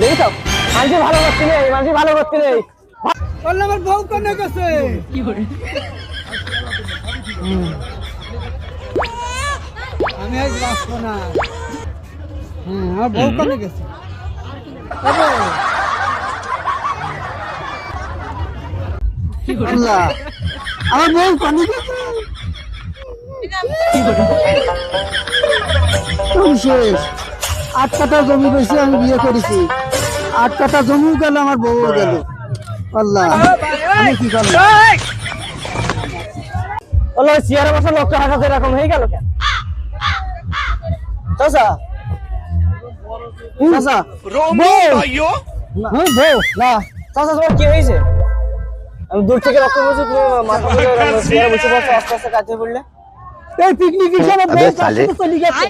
দেখো মাঝে ভালো করতে নেই, মাঝে ভালো করতে নেই। বললাম আমার বউ কোনে গেছে? কি করে? আমি আজ বাঁচবো না। আমার বউ কোনে গেছে? আল্লাহ, আমার বউ কোনে গেছে? শেষ 8 কাঠা জমি বেশি আমি বিয়ে করেছি, 8 কাঠা জমিও গেল, আমার বউ গেল। আল্লাহ, আমি কি করলাম? বলো চেয়ারে বসে লোকটা হাসাতে এরকম হয়ে গেল কেন? চাচা চাচা বউ না চাচা, তোমার কি হয়েছে? আমি দূর থেকে রক্ত বলছি, তুমি মাথা চেয়ারে বসে বসে আস্তে আস্তে কাছে পড়লে। এই পিকনিক হিসাবে বউ চলে গেছে।